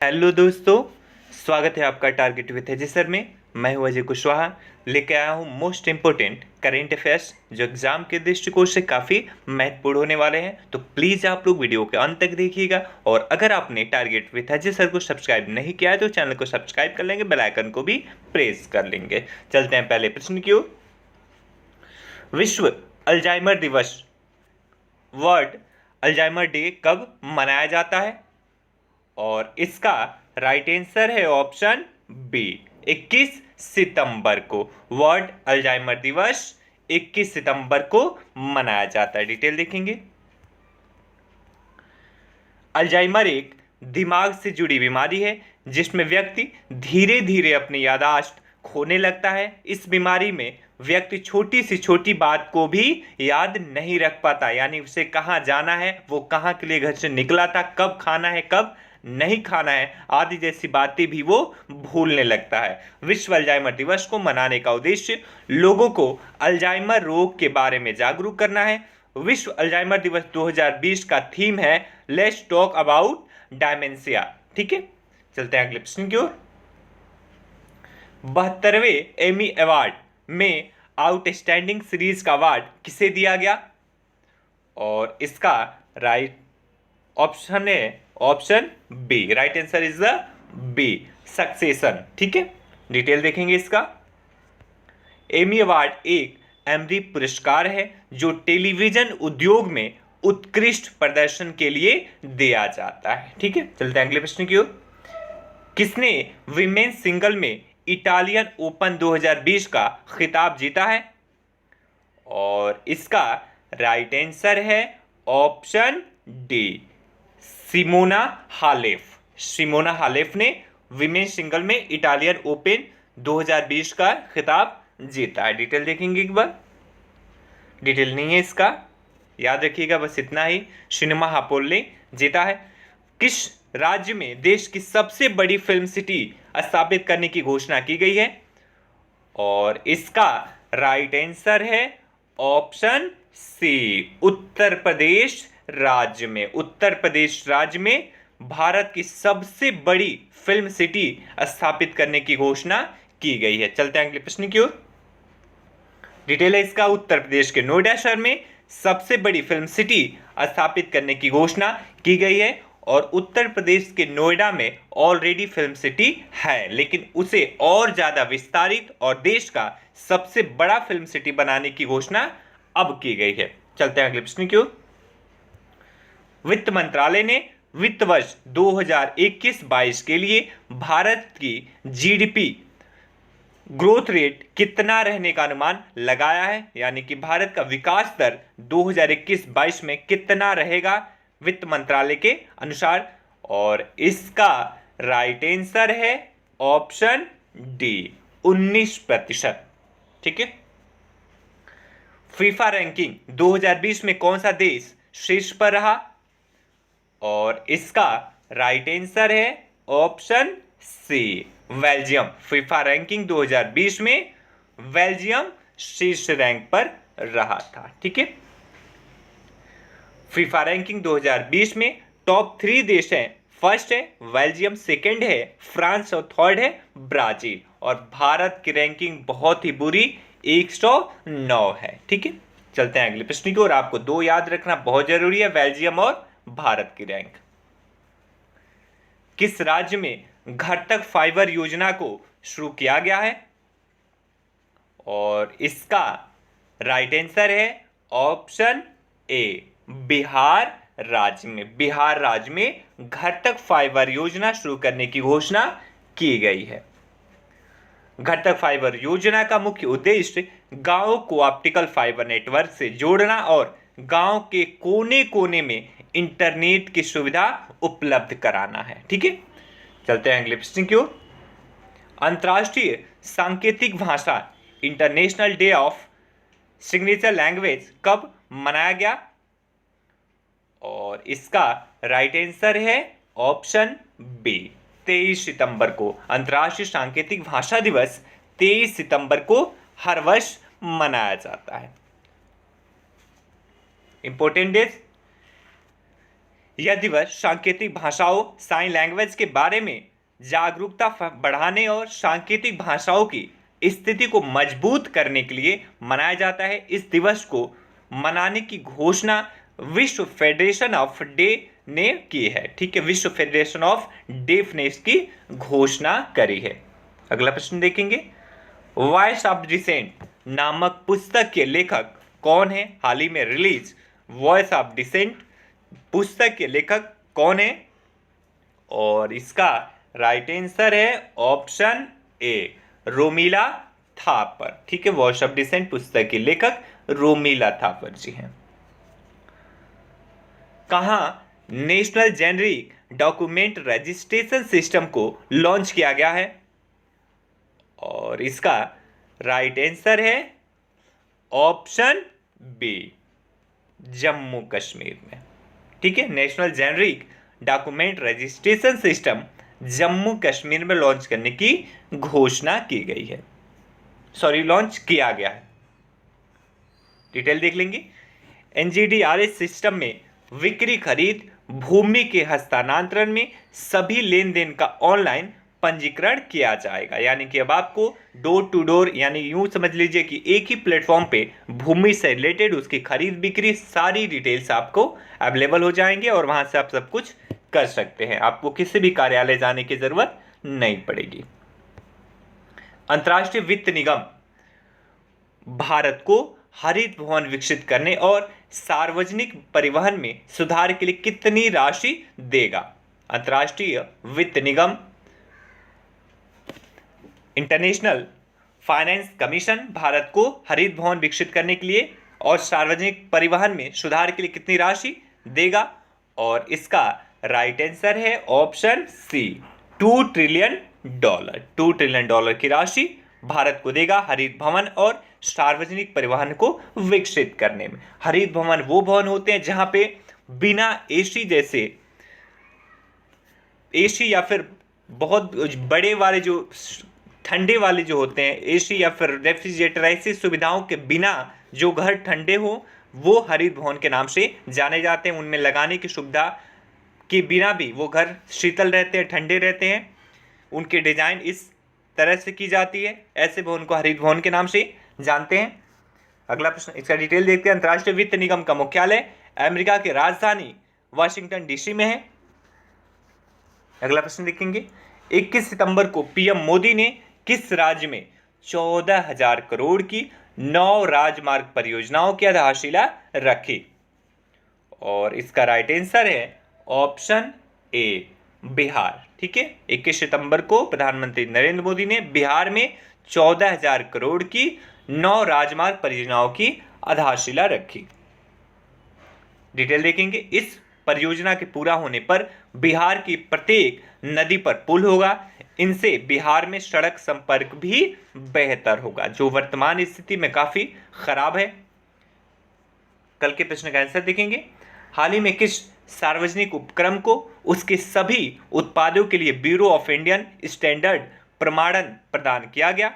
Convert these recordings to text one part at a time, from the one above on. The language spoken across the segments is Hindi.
हेलो दोस्तों, स्वागत है आपका टारगेट विथ एजी सर में। मैं हूं अजय कुशवाहा। लेके आया हूं मोस्ट इम्पोर्टेंट करेंट अफेयर्स जो एग्जाम के दृष्टिकोण से काफ़ी महत्वपूर्ण होने वाले हैं। तो प्लीज़ आप लोग वीडियो के अंत तक देखिएगा। और अगर आपने टारगेट विथ अजय सर को सब्सक्राइब नहीं किया है तो चैनल को सब्सक्राइब कर लेंगे, बेल आइकन को भी प्रेस कर लेंगे। चलते हैं पहले प्रश्न की ओर। विश्व अल्जाइमर दिवस, वर्ल्ड अल्जाइमर डे कब मनाया जाता है? और इसका राइट आंसर है ऑप्शन बी, 21 सितंबर को। वर्ल्ड अल्जाइमर दिवस 21 सितंबर को मनाया जाता है। डिटेल देखेंगे। अल्जाइमर एक दिमाग से जुड़ी बीमारी है जिसमें व्यक्ति धीरे धीरे अपनी याददाश्त खोने लगता है। इस बीमारी में व्यक्ति छोटी से छोटी बात को भी याद नहीं रख पाता, यानी उसे कहाँ जाना है, वो कहाँ के लिए घर से निकला था, कब खाना है, कब नहीं खाना है, आदि जैसी बातें भी वो भूलने लगता है। विश्व अल्जाइमर दिवस को मनाने का उद्देश्य लोगों को अल्जाइमर रोग के बारे में जागरूक करना है। विश्व अल्जाइमर दिवस 2020 का थीम है लेट्स टॉक अबाउट डायमेंशिया। ठीक है, चलते हैं अगले प्रश्न की ओर। 72वें एमी अवार्ड में आउटस्टैंडिंग सीरीज का अवार्ड किसे दिया गया? और इसका राइट ऑप्शन है option B, right answer is the B, Succession. ठीक है, डिटेल देखेंगे इसका। एमी अवार्ड एक एमरी पुरस्कार है जो टेलीविजन उद्योग में उत्कृष्ट प्रदर्शन के लिए दिया जाता है। ठीक है, चलते हैं अगले प्रश्न की ओर। किसने विमेन्स सिंगल में इटालियन ओपन 2020 का खिताब जीता है? और इसका राइट आंसर है ऑप्शन डी, सिमोना हालेफ। सिमोना हालेफ ने विमेन्स सिंगल में इटालियन ओपन 2020 का खिताब जीता है। डिटेल देखेंगे एक बार। डिटेल नहीं है इसका, याद रखिएगा बस इतना ही। सिनेमा हापोल ने जीता है। किस राज्य में देश की सबसे बड़ी फिल्म सिटी स्थापित करने की घोषणा की गई है? और इसका राइट आंसर है ऑप्शन सी, उत्तर प्रदेश राज्य में। उत्तर प्रदेश राज्य में भारत की सबसे बड़ी फिल्म सिटी स्थापित करने की घोषणा की गई है। चलते हैं अगले प्रश्न की ओर। डिटेल है इसका। उत्तर प्रदेश के नोएडा शहर में सबसे बड़ी फिल्म सिटी स्थापित करने की घोषणा की गई है। और उत्तर प्रदेश के नोएडा में ऑलरेडी फिल्म सिटी है, लेकिन उसे और ज्यादा विस्तारित और देश का सबसे बड़ा फिल्म सिटी बनाने की घोषणा अब की गई है। चलते हैं अगले प्रश्न की ओर। वित्त मंत्रालय ने वित्त वर्ष 2021-22 के लिए भारत की जीडीपी ग्रोथ रेट कितना रहने का अनुमान लगाया है? यानी कि भारत का विकास दर 2021-22 में कितना रहेगा वित्त मंत्रालय के अनुसार? और इसका राइट आंसर है ऑप्शन डी, 19%। ठीक है। फीफा रैंकिंग 2020 में कौन सा देश शीर्ष पर रहा? और इसका राइट आंसर है option C, Belgium. FIFA ranking 2020 में बेल्जियम शीर्ष रैंक पर रहा था। ठीक है। फीफा रैंकिंग 2020 में टॉप 3 देश हैं। फर्स्ट है बेल्जियम, सेकंड है फ्रांस और थर्ड है ब्राजील। और भारत की रैंकिंग बहुत ही बुरी 109 है। ठीक है, चलते हैं अगले प्रश्न की ओर। आपको दो याद रखना बहुत जरूरी है, बेल्जियम और भारत की रैंक। किस राज्य में घर तक फाइबर योजना को शुरू किया गया है? और इसका राइट आंसर है ऑप्शन ए, बिहार राज्य में। बिहार राज्य में घर तक फाइबर योजना शुरू करने की घोषणा की गई है। घर तक फाइबर योजना का मुख्य उद्देश्य गांवों को ऑप्टिकल फाइबर नेटवर्क से जोड़ना और गांव के कोने कोने में इंटरनेट की सुविधा उपलब्ध कराना है। ठीक है, चलते हैं अगले प्रश्न की ओर। अंतर्राष्ट्रीय सांकेतिक भाषा international day of signature language कब मनाया गया? और इसका राइट आंसर है ऑप्शन बी, 23 सितंबर को। अंतर्राष्ट्रीय सांकेतिक भाषा दिवस 23 सितंबर को हर वर्ष मनाया जाता है। Important days. यह दिवस सांकेतिक भाषाओं साइन लैंग्वेज के बारे में जागरूकता बढ़ाने और सांकेतिक भाषाओं की स्थिति को मजबूत करने के लिए मनाया जाता है। इस दिवस को मनाने की घोषणा विश्व फेडरेशन ऑफ डे ने की है। ठीक है, विश्व फेडरेशन ऑफ डेफ ने इसकी घोषणा करी है। अगला प्रश्न देखेंगे, वॉइस ऑफ डिसेंट नामक पुस्तक के लेखक कौन है? हाल ही में रिलीज वॉइस ऑफ डिसेंट पुस्तक के लेखक कौन है? और इसका राइट आंसर है ऑप्शन ए, रोमिला थापर। ठीक है, वॉइस ऑफ डिसेंट पुस्तक के लेखक रोमिला थापर जी हैं। कहां national generic document registration system को लॉन्च किया गया है? और इसका राइट आंसर है ऑप्शन बी, जम्मू कश्मीर में। ठीक है, national generic document registration system Jammu Kashmir में लॉन्च करने की घोषणा की गई है, लॉन्च किया गया है। डिटेल देख लेंगे। एनजीडीआरएस सिस्टम में बिक्री खरीद भूमि के हस्तांतरण में सभी लेन देन का ऑनलाइन पंजीकरण किया जाएगा। यानी कि अब आपको डोर टू डोर, यानी यूं समझ लीजिए कि एक ही प्लेटफॉर्म पे भूमि से रिलेटेड उसकी खरीद बिक्री सारी डिटेल्स आपको अवेलेबल हो जाएंगे और वहां से आप सब कुछ कर सकते हैं। आपको किसी भी कार्यालय जाने की जरूरत नहीं पड़ेगी। अंतर्राष्ट्रीय वित्त निगम भारत को हरित भवन विकसित करने और सार्वजनिक परिवहन में सुधार के लिए कितनी राशि देगा? अंतर्राष्ट्रीय वित्त निगम, इंटरनेशनल फाइनेंस कमीशन भारत को हरित भवन विकसित करने के लिए और सार्वजनिक परिवहन में सुधार के लिए कितनी राशि देगा? और इसका राइट आंसर है ऑप्शन सी, $2 ट्रिलियन। $2 ट्रिलियन की राशि भारत को देगा हरित भवन और सार्वजनिक परिवहन को विकसित करने में। हरित भवन वो भवन होते हैं जहां पे बिना एसी जैसे, एसी या फिर बहुत बड़े वाले जो ठंडे वाले जो होते हैं, एसी या फिर रेफ्रिजरेटर, ऐसी सुविधाओं के बिना जो घर ठंडे हो वो हरित भवन के नाम से जाने जाते हैं। उनमें लगाने की सुविधा के बिना भी वो घर शीतल रहते हैं, ठंडे रहते हैं। उनके डिजाइन इस तरह से की जाती है, ऐसे भवन को हरित भवन के नाम से जानते हैं। अगला प्रश्न, इसका डिटेल देखते हैं। अंतर्राष्ट्रीय वित्त निगम का मुख्यालय अमेरिका की राजधानी वाशिंगटन डीसी में है। अगला प्रश्न देखेंगे, 21 सितंबर को पीएम मोदी ने किस राज्य में 14,000 करोड़ की 9 राजमार्ग परियोजनाओं की आधारशिला रखी? और इसका राइट आंसर है ऑप्शन ए, बिहार। ठीक है, 21 सितंबर को प्रधानमंत्री नरेंद्र मोदी ने बिहार में 14,000 करोड़ की 9 राजमार्ग परियोजनाओं की आधारशिला रखी। डिटेल देखेंगे। इस परियोजना के पूरा होने पर बिहार की प्रत्येक नदी पर पुल होगा। इनसे बिहार में सड़क संपर्क भी बेहतर होगा, जो वर्तमान स्थिति में काफी खराब है। कल के प्रश्न का आंसर देखेंगे। हाल ही में किस सार्वजनिक उपक्रम को उसके सभी उत्पादों के लिए ब्यूरो ऑफ इंडियन स्टैंडर्ड प्रमाणन प्रदान किया गया?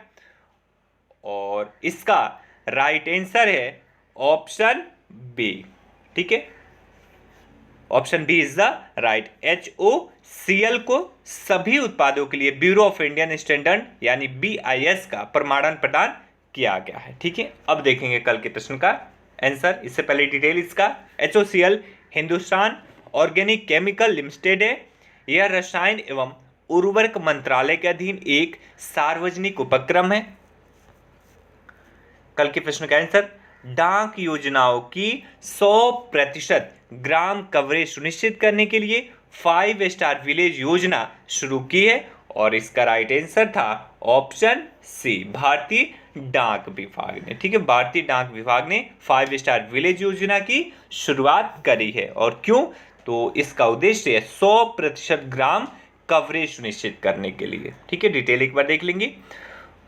और इसका राइट आंसर है ऑप्शन बी। ठीक है, option B is the right. HOCL को सभी उत्पादों के लिए ब्यूरो ऑफ इंडियन स्टैंडर्ड यानी BIS का प्रमाणन प्रदान किया गया है। ठीक है, अब देखेंगे कल के प्रश्न का आंसर। इससे पहले डिटेल इसका, HOCL Hindustan organic chemical limited है। यह रसायन एवं उर्वरक मंत्रालय के अधीन एक सार्वजनिक उपक्रम है। कल के प्रश्न का आंसर, डाक योजनाओं की 100% ग्राम कवरेज सुनिश्चित करने के लिए 5 स्टार विलेज योजना शुरू की है। और इसका राइट आंसर था ऑप्शन सी, भारतीय डाक विभाग ने। ठीक है, भारतीय डाक विभाग ने 5 स्टार विलेज योजना की शुरुआत करी है। और क्यों? तो इसका उद्देश्य है 100% ग्राम कवरेज सुनिश्चित करने के लिए। ठीक है, डिटेल एक बार देख लेंगे।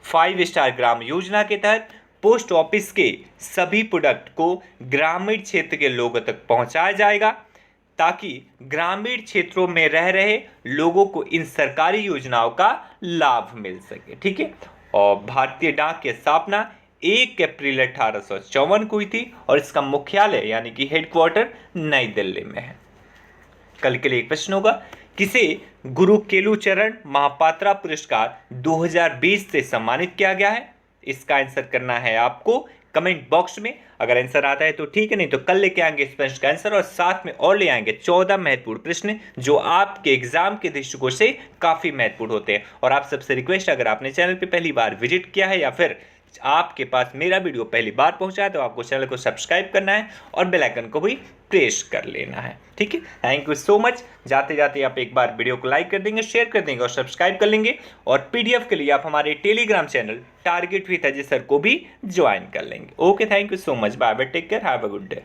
5 स्टार ग्राम योजना के तहत पोस्ट ऑफिस के सभी प्रोडक्ट को ग्रामीण क्षेत्र के लोगों तक पहुंचाया जाएगा, ताकि ग्रामीण क्षेत्रों में रह रहे लोगों को इन सरकारी योजनाओं का लाभ मिल सके। ठीक है, और भारतीय डाक की स्थापना 1 अप्रैल 1854 को हुई थी और इसका मुख्यालय यानी कि हेडक्वार्टर नई दिल्ली में है। कल के लिए एक प्रश्न होगा, किसे गुरु केलुचरण महापात्रा पुरस्कार 2020 से सम्मानित किया गया है? इसका आंसर करना है आपको कमेंट बॉक्स में। अगर आंसर आता है तो ठीक है, नहीं तो कल लेके आएंगे इस प्रश्न का आंसर और साथ में और ले आएंगे 14 महत्वपूर्ण प्रश्न जो आपके एग्जाम के दृष्टिकोण से काफी महत्वपूर्ण होते हैं। और आप सबसे रिक्वेस्ट, अगर आपने चैनल पे पहली बार विजिट किया है या फिर आपके पास मेरा वीडियो पहली बार पहुंचा है तो आपको चैनल को सब्सक्राइब करना है और बेल आइकन को भी प्रेस कर लेना है। ठीक है, थैंक यू सो मच। जाते जाते आप एक बार वीडियो को लाइक कर देंगे, शेयर कर देंगे और सब्सक्राइब कर लेंगे। और पीडीएफ के लिए आप हमारे Telegram channel target with Ajay sir को भी ज्वाइन कर लेंगे। Okay, thank you so much, bye bye, take care, have a good day.